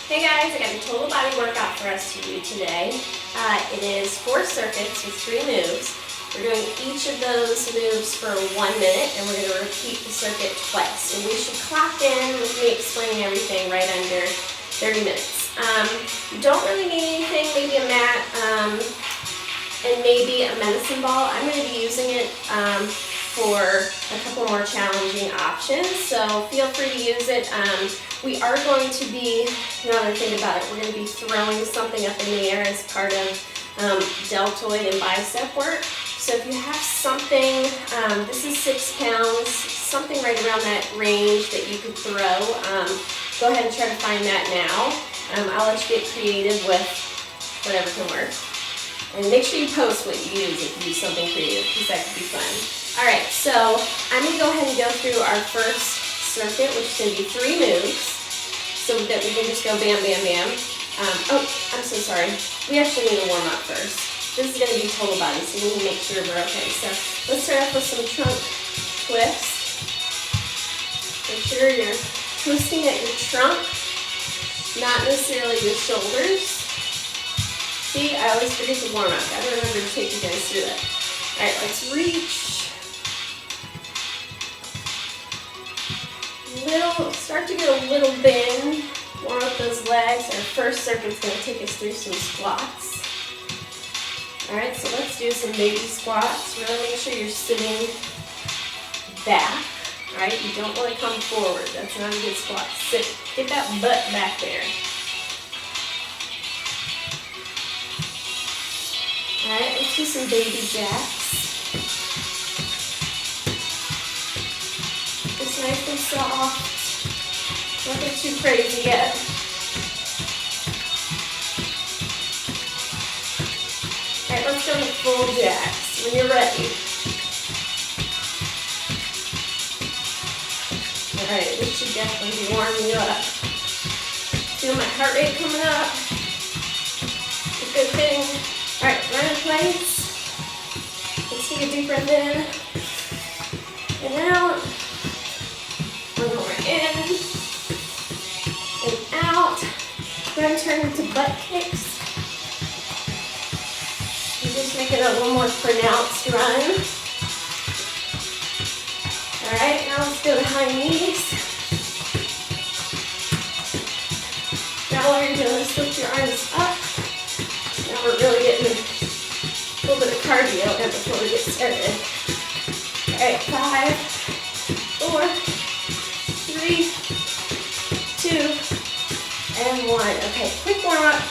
Hey guys, I got a total body workout for us to do today. It is 4 circuits with 3 moves. We're doing each of those moves for 1 minute, and we're going to repeat the circuit twice. And we should clock in with me explaining everything right under 30 minutes. You don't really need anything, maybe a mat and maybe a medicine ball. I'm going to be using it for a couple more challenging options, so feel free to use it. We are going to be, now that I think about it, we're going to be throwing something up in the air as part of deltoid and bicep work. So if you have something, this is 6 pounds, something right around that range that you could throw, go ahead and try to find that now. I'll let you get creative with whatever can work. And make sure you post what you use if you use something creative, because that could be fun. All right, so I'm going to go ahead and go through our first circuit, which is going to be 3 moves, so that we can just go bam, bam, bam. Oh, I'm so sorry. We actually need to warm up first. This is going to be total body, so we need to make sure we're okay. So let's start off with some trunk twists. Make sure you're twisting at your trunk, not necessarily your shoulders. See, I always forget to warm up. I gotta remember to take you guys through that. All right, let's reach. Start to get a little bend. Warm up those legs. Our first circuit's going to take us through some squats. All right, so let's do some baby squats. Really make sure you're sitting back. All right, you don't want to come forward. That's not a good squat. Sit. Get that butt back there. All right, let's do some baby jacks. It's nice and soft. Nothing too crazy yet. All right, let's go to full jacks when you're ready. All right, this should definitely be warming you up. Feel my heart rate coming up. A good thing. All right, run in place. Let's take a deep breath in and out. One more in and out. Then turn into butt kicks. You just make it a little more pronounced run. All right, now let's go to high knees. Now what you're doing is lift your arms up. Now we're really getting a little bit of cardio in before we get started. All right, 5, 4, 3, 2, and 1. Okay, quick warm up.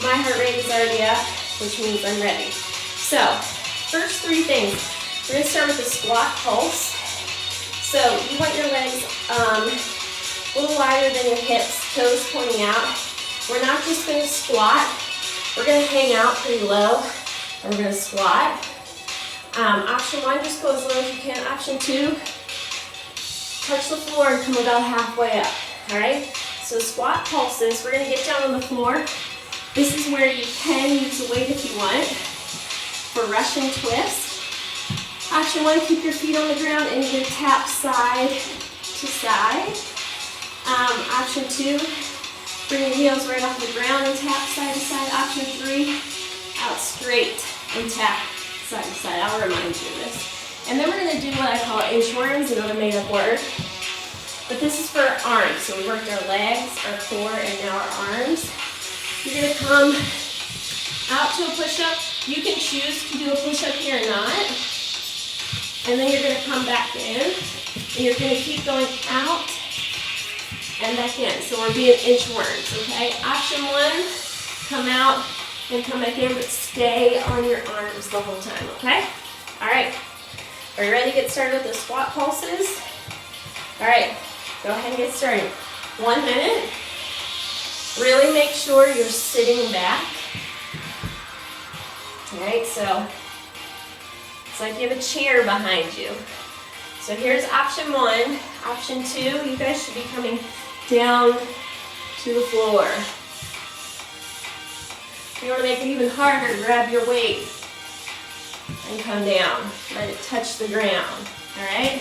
My heart rate is already up, which means I'm ready. So, first 3 things. We're going to start with the squat pulse. So, you want your legs a little wider than your hips, toes pointing out. We're not just going to squat. We're going to hang out pretty low, and we're going to squat. Option 1, just go as low as you can. Option 2, touch the floor and come about halfway up. All right? So squat pulses, we're going to get down on the floor. This is where you can use the weight if you want for Russian twist. Option 1, keep your feet on the ground and you're going to tap side to side. Option 2, bring your heels right off the ground and tap side to side. Option 3, out straight and tap side to side. I'll remind you of this. And then we're going to do what I call inchworms, another made up word. But this is for our arms. So we worked our legs, our core, and now our arms. You're going to come out to a push-up. You can choose to do a push-up here or not. And then you're going to come back in. And you're going to keep going out and back in. So we're being inchworms, okay? Option 1, come out and come back in, but stay on your arms the whole time, okay? All right. Are you ready to get started with the squat pulses? All right. Go ahead and get started. 1 minute. Really make sure you're sitting back. All right, so it's like you have a chair behind you. So here's option 1. Option 2, you guys should be coming down to the floor. If you want to make it even harder, grab your weight and come down. Let it touch the ground. All right?